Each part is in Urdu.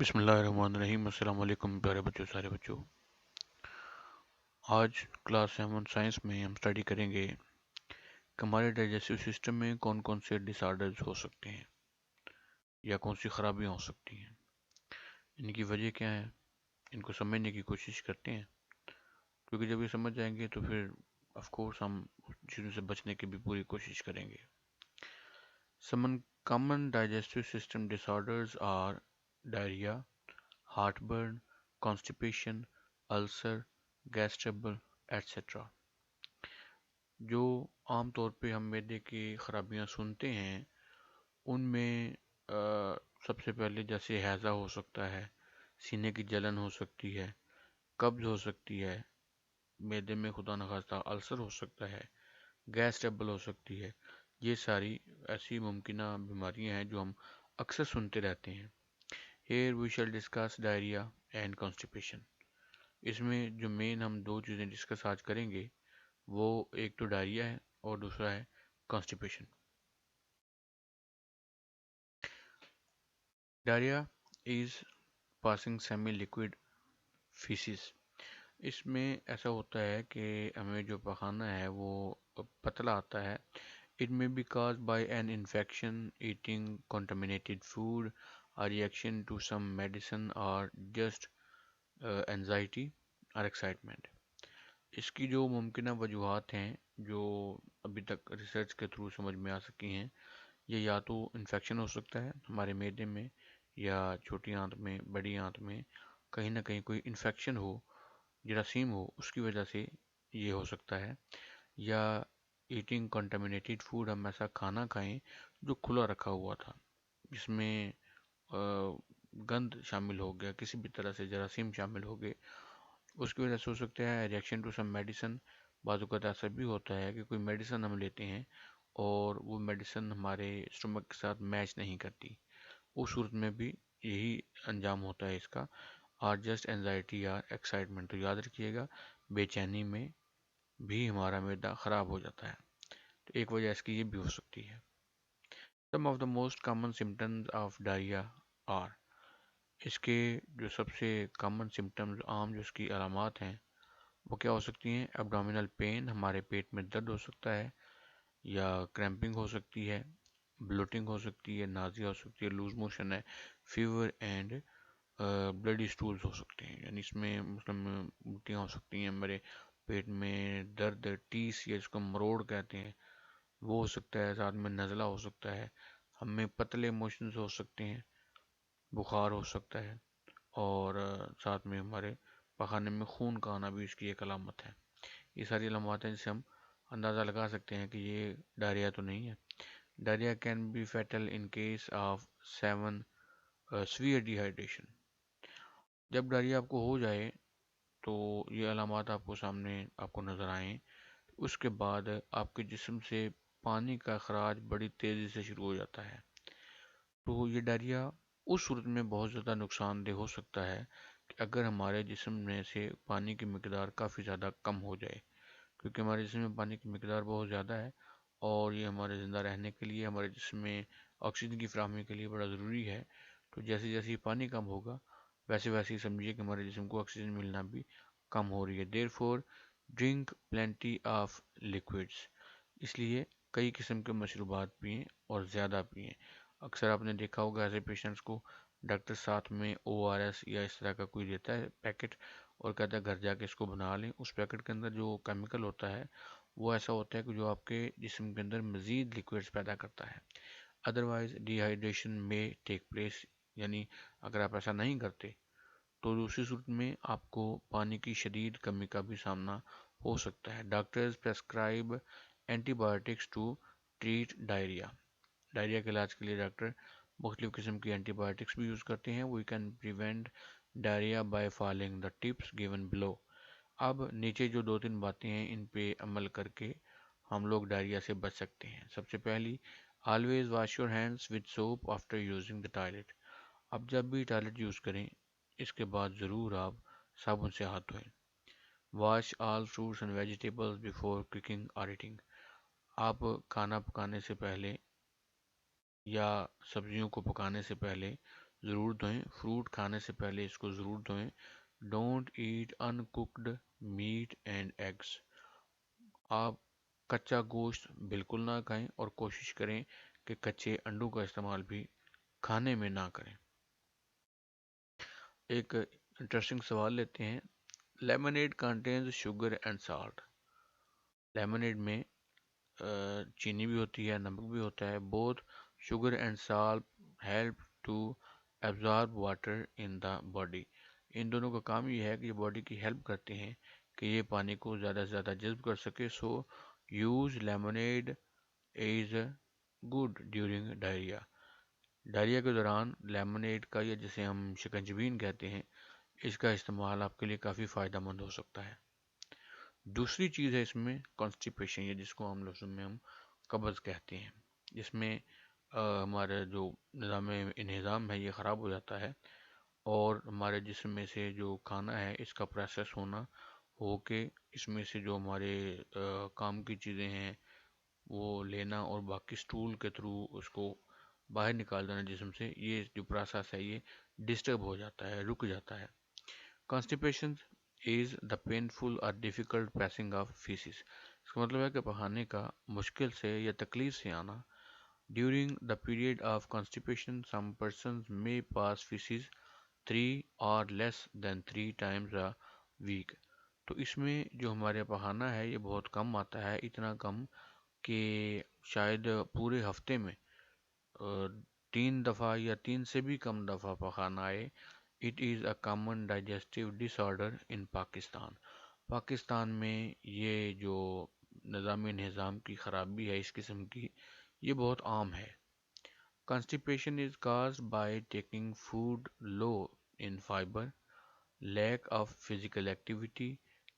بسم اللہ الرحمن الرحیم۔ السلام علیکم پیارے بچوں، سارے بچوں۔ آج کلاس 7 سائنس میں ہم اسٹڈی کریں گے کہ ہمارے ڈائجسٹو سسٹم میں کون کون سے ڈس آرڈرز ہو سکتے ہیں یا کون سی خرابیاں ہو سکتی ہیں، ان کی وجہ کیا ہے، ان کو سمجھنے کی کوشش کرتے ہیں، کیونکہ جب یہ سمجھ جائیں گے تو پھر آف کورس ہم چیزوں سے بچنے کی بھی پوری کوشش کریں گے۔ Some common digestive system disorders are diarrhea, heartburn, constipation, ulcer, gas trouble etcetera. جو عام طور پہ ہم معدے کی خرابیاں سنتے ہیں ان میں سب سے پہلے جیسے ہیضہ ہو سکتا ہے، سینے کی جلن ہو سکتی ہے، قبض ہو سکتی ہے، معدے میں خدا نخواستہ السر ہو سکتا ہے، گیس ٹربل ہو سکتی ہے۔ یہ ساری ایسی ممکنہ بیماریاں ہیں جو ہم اکثر سنتے رہتے ہیں۔ Here we shall discuss diarrhea and constipation۔ اس میں جو مین ہم دو چیزیں ڈسکس آج کریں گے وہ ایک تو ڈائریا ہے اور دوسرا ہے constipation. Diarrhoea is passing semi liquid faeces. اس میں ایسا ہوتا ہے کہ ہمیں جو پخانہ ہے وہ پتلا آتا ہے۔ It may be caused by an infection, eating contaminated food, a reaction to some medicine or just anxiety or excitement۔ اس کی جو ممکنہ وجوہات ہیں جو ابھی تک ریسرچ کے تھرو سمجھ میں آ سکی ہیں، یہ یا تو انفیکشن ہو سکتا ہے ہمارے معدے میں یا چھوٹی آنت میں، بڑی آنت میں کہیں نہ کہیں کوئی انفیکشن ہو، جراثیم ہو، اس کی وجہ سے یہ ہو سکتا ہے۔ یا ایٹنگ کنٹامینیٹڈ فوڈ، ہم ایسا کھانا کھائیں جو کھلا رکھا ہوا تھا، جس میں گند شامل ہو گیا، کسی بھی طرح سے جراثیم شامل ہو گئے، اس کی وجہ سے ہو سکتا ہے۔ ریئیکشن ٹو سم میڈیسن، بعض اوقات ایسا بھی ہوتا ہے کہ کوئی میڈیسن ہم لیتے ہیں اور وہ میڈیسن ہمارے اسٹمک کے ساتھ میچ نہیں کرتی، اس صورت میں بھی یہی انجام ہوتا ہے اس کا۔ اور جسٹ اینزائٹی یا ایکسائٹمنٹ، تو یاد رکھیے گا بے چینی میں بھی ہمارا معدہ خراب ہو جاتا ہے، تو ایک وجہ اس کی یہ بھی ہو سکتی ہے۔ Some of the most common symptoms of diarrhoea are, اس کے جو سب سے کامن سمٹمز، عام جو اس کی علامات ہیں وہ کیا ہو سکتی ہیں؟ ایبڈومینل پین، ہمارے پیٹ میں درد ہو سکتا ہے، یا کریمپنگ ہو سکتی ہے، بلوٹنگ ہو سکتی ہے، نازیا ہو سکتی ہے، لوز موشن ہے، فیور اینڈ بلڈی سٹولز ہو سکتے ہیں، یعنی اس میں مثلاً الٹیاں ہو سکتی ہیں، ہمارے پیٹ میں درد، ٹیس یا جس کو مروڑ کہتے ہیں وہ ہو سکتا ہے، ساتھ میں نزلہ ہو سکتا ہے، ہمیں پتلے موشنز ہو سکتے ہیں، بخار ہو سکتا ہے، اور ساتھ میں ہمارے پخانے میں خون کا آنا بھی اس کی ایک علامت ہے۔ یہ ساری علامات ہیں جس سے ہم اندازہ لگا سکتے ہیں کہ یہ ڈائریا تو نہیں ہے۔ Diarrhoea can be fatal in case of 7 severe dehydration. جب ڈائریا آپ کو ہو جائے تو یہ علامات آپ کو سامنے آپ کو نظر آئیں، اس کے بعد آپ کے جسم سے پانی کا اخراج بڑی تیزی سے شروع ہو جاتا ہے، تو یہ ڈائریا اس صورت میں بہت زیادہ نقصان دہ ہو سکتا ہے کہ اگر ہمارے جسم میں سے پانی کی مقدار کافی زیادہ کم ہو جائے، کیونکہ ہمارے جسم میں پانی کی مقدار بہت زیادہ ہے اور یہ ہمارے زندہ رہنے کے لیے، ہمارے جسم میں آکسیجن کی فراہمی کے لیے بڑا ضروری ہے۔ تو جیسے جیسے یہ پانی کم ہوگا ویسے ویسے ہی سمجھیے کہ ہمارے جسم کو آکسیجن ملنا بھی کم ہو رہی ہے۔ دیر فور ڈرنک پلینٹی آف لیکوڈس، اس لیے کئی قسم کے مشروبات پئیں اور زیادہ پئیں۔ اکثر آپ نے دیکھا ہوگا ایسے پیشنٹس کو ڈاکٹر ساتھ میں او آر ایس یا اس طرح کا کوئی دیتا ہے پیکٹ اور کہتا ہے گھر جا کے اس کو بنا لیں۔ اس پیکٹ کے اندر جو کیمیکل ہوتا ہے وہ ایسا ہوتا ہے کہ جو آپ کے جسم کے اندر مزید لیکوڈز پیدا کرتا ہے۔ ادروائز ڈی ہائیڈریشن میں ٹیک پلیس، یعنی اگر آپ ایسا نہیں کرتے تو دوسری صورت میں آپ کو پانی کی شدید کمی کا بھی سامنا ہو سکتا ہے۔ Doctors prescribe antibiotics to treat diarrhoea, diarrhoea کے علاج کے لیے ڈاکٹر مختلف قسم کی اینٹی بایوٹکس بھی یوز کرتے ہیں۔ We can prevent diarrhoea by following the tips given below. اب نیچے جو دو تین باتیں ہیں ان پہ عمل کر کے ہم لوگ ڈائریا سے بچ سکتے ہیں۔ سب سے پہلی، always wash your hands with soap after using the toilet. اب جب بھی ٹوائلٹ یوز کریں اس کے بعد ضرور آپ صابن سے ہاتھ دھوئیں۔ Wash all fruits and vegetables before cooking اور ایٹنگ، آپ کھانا پکانے سے پہلے یا سبزیوں کو پکانے سے پہلے ضرور دھوئیں، فروٹ کھانے سے پہلے اس کو ضرور دھوئیں. Don't eat uncooked meat and eggs. آپ کچا گوشت بالکل نہ کھائیں اور کوشش کریں کہ کچے انڈوں کا استعمال بھی کھانے میں نہ کریں. ایک انٹرسٹنگ سوال لیتے ہیں. Lemonade contains sugar and salt. Lemonade میں چینی بھی ہوتی ہے، نمک بھی ہوتا ہے. Both sugar and salt help to absorb water in the body. ان دونوں کا کام یہ ہے کہ یہ باڈی کی ہیلپ کرتے ہیں کہ یہ پانی کو زیادہ سے زیادہ جذب کر سکے. So use lemonade is good during diarrhoea. Diarrhoea کے دوران لیمنیڈ کا، یا جسے ہم شکنجبین کہتے ہیں، اس کا استعمال آپ کے لیے کافی فائدہ مند ہو سکتا ہے. دوسری چیز ہے اس میں کانسٹیپیشن، یا جس کو ہم لفظوں میں ہم قبض کہتے ہیں. جس میں ہمارا جو نظام انہضام ہے یہ خراب ہو جاتا ہے، اور ہمارے جسم میں سے جو کھانا ہے اس کا پروسیس ہونا ہو کے اس میں سے جو ہمارے کام کی چیزیں ہیں وہ لینا اور باقی سٹول کے تھرو اس کو باہر نکال دینا جسم سے، یہ جو پروسیس ہے یہ ڈسٹرب ہو جاتا ہے، رک جاتا ہے. کانسٹیپیشن از دا پینفل اور ڈیفیکلٹ پیسنگ آف فیسز. اس کا مطلب ہے کہ پخانے کا مشکل سے یا تکلیف سے آنا. During the period of constipation some persons may pass feces 3 or less than 3 times a week. تو اس میں جو ہمارے پخانہ ہے یہ بہت کم آتا ہے، اتنا کم کہ شاید پورے ہفتے میں 3 دفعہ یا 3 سے بھی کم دفعہ پخانہ آئے. It is a common digestive disorder in Pakistan. Pakistan میں یہ جو نظام انہضام کی خرابی ہے اس قسم کی، یہ بہت عام ہے. Constipation is caused by taking food low in fiber, lack of physical activity,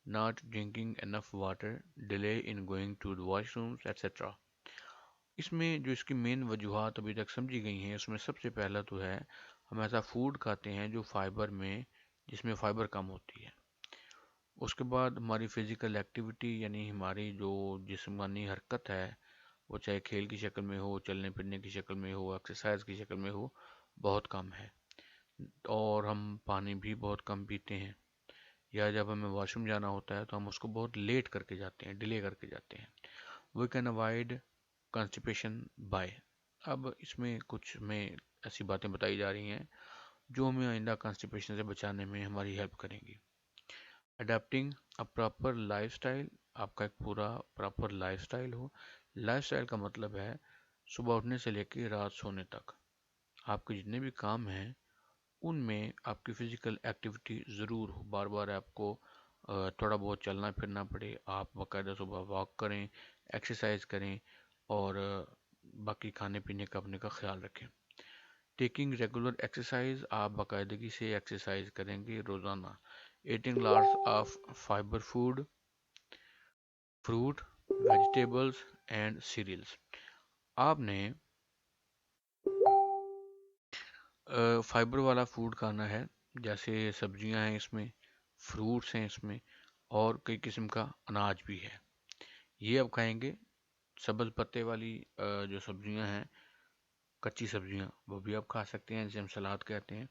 not drinking enough water, delay in going to the washrooms, etc. اس میں جو اس کی مین وجوہات ابھی تک سمجھی گئی ہیں، اس میں سب سے پہلا تو ہے ہم ایسا فوڈ کھاتے ہیں جو فائبر میں، جس میں فائبر کم ہوتی ہے. اس کے بعد ہماری فزیکل ایکٹیویٹی، یعنی ہماری جو جسمانی حرکت ہے، وہ چاہے کھیل کی شکل میں ہو، چلنے پھرنے کی شکل میں ہو، ایکسرسائز کی شکل میں ہو، بہت کم ہے. اور ہم پانی بھی بہت کم پیتے ہیں، یا جب ہمیں واش روم جانا ہوتا ہے تو ہم اس کو بہت لیٹ کر کے جاتے ہیں، ڈیلے کر کے جاتے ہیں. We can avoid constipation by. اب اس میں کچھ میں ایسی باتیں بتائی جا رہی ہیں جو ہمیں آئندہ کانسٹیپیشن سے بچانے میں ہماری ہیلپ کریں گی. Adapting a proper life style. آپ کا ایک پورا پراپر لائف سٹائل ہو. لائف سٹائل کا مطلب ہے صبح اٹھنے سے لے کے رات سونے تک آپ کے جتنے بھی کام ہیں ان میں آپ کی فزیکل ایکٹیویٹی ضرور ہو. بار بار آپ کو تھوڑا بہت چلنا پھرنا پڑے، آپ باقاعدہ صبح واک کریں، ایکسرسائز کریں، اور باقی کھانے پینے کا اپنے کا خیال رکھیں. Taking regular exercise. آپ باقاعدگی سے ایکسرسائز کریں گے روزانہ. Eating lots of fibre food, fruit, vegetables and serials. آپ نے فائبر والا فوڈ کھانا ہے، جیسے سبزیاں ہیں اس میں، فروٹس ہیں اس میں، اور کئی قسم کا اناج بھی ہے. یہ آپ کھائیں گے. سبز پتے والی جو سبزیاں ہیں، کچی سبزیاں، وہ بھی آپ کھا سکتے ہیں، جسے ہم سلاد کہتے ہیں.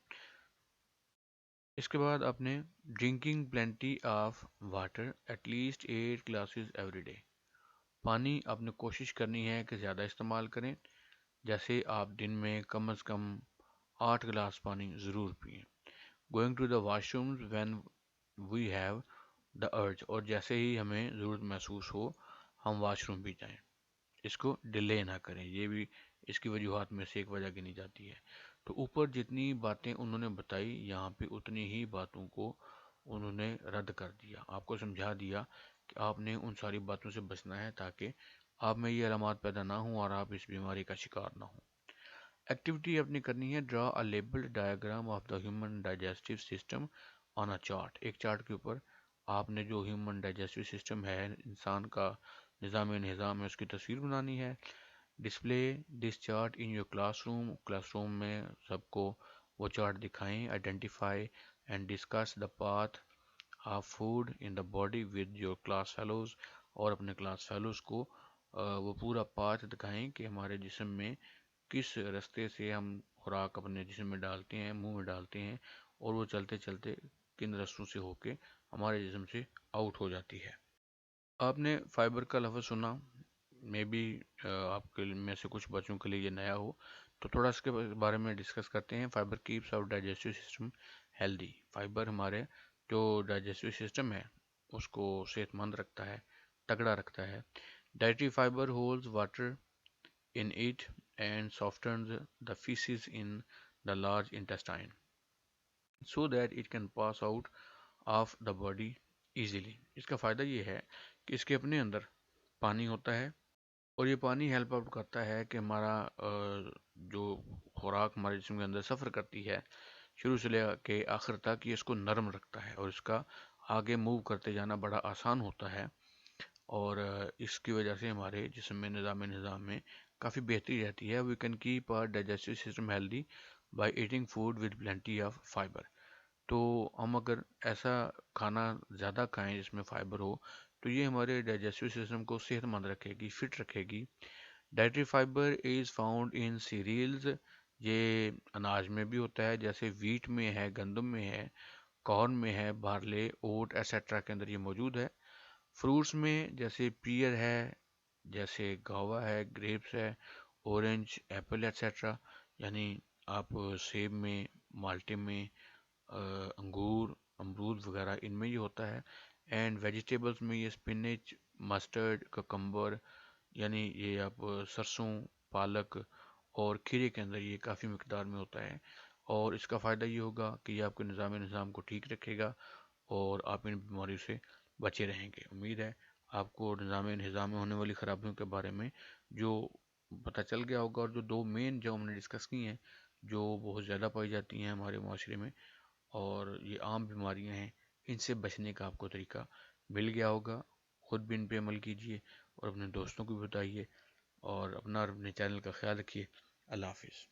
اس کے بعد آپ نے drinking plenty of water at least 8 glasses every day. پانی آپ نے کوشش کرنی ہے کہ زیادہ استعمال کریں، جیسے آپ دن میں کم از کم 8 گلاس پانی ضرور پئیں. Going to the washrooms when we have the urge. اور جیسے ہی ہمیں ضرورت محسوس ہو ہم واش روم بھی جائیں. اس کو ڈیلے نہ کریں، یہ بھی اس کی وجوہات میں سے ایک وجہ گنی جاتی ہے. تو اوپر جتنی باتیں انہوں نے بتائی، یہاں پہ اتنی ہی باتوں کو انہوں نے رد کر دیا، آپ کو سمجھا دیا کہ آپ نے ان ساری باتوں سے بچنا ہے تاکہ آپ میں یہ علامات پیدا نہ ہوں اور آپ اس بیماری کا شکار نہ ہوں. ایکٹیویٹی اپنی کرنی ہے. Draw a labelled diagram of the human digestive system on a chart. ایک چارٹ کے اوپر آپ نے جو ہیومن ڈائجسٹیو سسٹم ہے، انسان کا نظام انہضام ہے، اس کی تصویر بنانی ہے. Display this chart in your class room. Class room میں سب کو وہ چارٹ دکھائیں. Identify and discuss the path of food in the body with your class fellows. اور اپنے کلاس فیلوز کو وہ پورا پاتھ دکھائیں کہ ہمارے جسم میں کس رستے سے ہم خوراک اپنے جسم میں ڈالتے ہیں، منہ میں ڈالتے ہیں، اور وہ چلتے چلتے کن رستوں سے ہو کے ہمارے جسم سے آؤٹ ہو جاتی ہے۔ آپ نے فائبر کا لفظ سنا، میں بھی آپ کے میں سے کچھ بچوں کے لیے یہ نیا ہو، تو تھوڑا اس کے بارے میں ڈسکس کرتے ہیں۔ فائبر کیپس آور ڈائجسٹو سسٹم ہیلدی۔ فائبر ہمارے جو ڈائجسٹو سسٹم ہے اس کو صحت مند رکھتا ہے، تگڑا رکھتا ہے۔ Dietary fibre holes water in it and softens the feces in the large intestine so that it can pass out of the body easily۔ اس کا فائدہ یہ ہے کہ اس کے اپنے اندر پانی ہوتا ہے، اور یہ پانی ہیلپ آؤٹ کرتا ہے کہ ہمارا جو خوراک ہمارے جسم کے اندر سفر کرتی ہے شروع سے لے کے آخر تک، یہ اس کو نرم رکھتا ہے اور اس کا آگے موو کرتے جانا بڑا آسان ہوتا ہے، اور اس کی وجہ سے ہمارے جسم میں نظام میں کافی بہتری رہتی ہے۔ We can keep our digestive system healthy by eating food with plenty of fiber۔ تو ہم اگر ایسا کھانا زیادہ کھائیں جس میں فائبر ہو تو یہ ہمارے ڈائجسٹو سسٹم کو صحت مند رکھے گی، فٹ رکھے گی۔ Dietary fibre is found in serials, یہ اناج میں بھی ہوتا ہے، جیسے ویٹ میں ہے، گندم میں ہے، کارن میں ہے، بارلے، اوٹ ایسیٹرا کے اندر یہ موجود ہے۔ فروٹس میں جیسے پیئر ہے، جیسے گاوا ہے، گریپس ہے، اورنج، ایپل ایٹسیٹرا، یعنی آپ سیب میں، مالٹے میں، انگور، امرود وغیرہ ان میں یہ ہوتا ہے۔ اینڈ ویجیٹیبلز میں یہ اسپینچ، مسٹرڈ، ککمبر، یعنی یہ آپ سرسوں، پالک اور کھیرے کے اندر یہ کافی مقدار میں ہوتا ہے، اور اس کا فائدہ یہ ہوگا کہ یہ آپ کے نظام کو ٹھیک رکھے گا اور آپ ان بیماریوں سے بچے رہیں گے۔ امید ہے آپ کو نظام میں ہونے والی خرابیوں کے بارے میں جو پتہ چل گیا ہوگا، اور جو دو مین جو ہم نے ڈسکس کی ہیں جو بہت زیادہ پائی جاتی ہیں ہمارے معاشرے میں اور یہ عام بیماریاں ہیں، ان سے بچنے کا آپ کو طریقہ مل گیا ہوگا۔ خود بھی ان پہ عمل کیجیے اور اپنے دوستوں کو بھی بتائیے، اور اپنا اور اپنے چینل کا خیال رکھیے۔ اللہ حافظ۔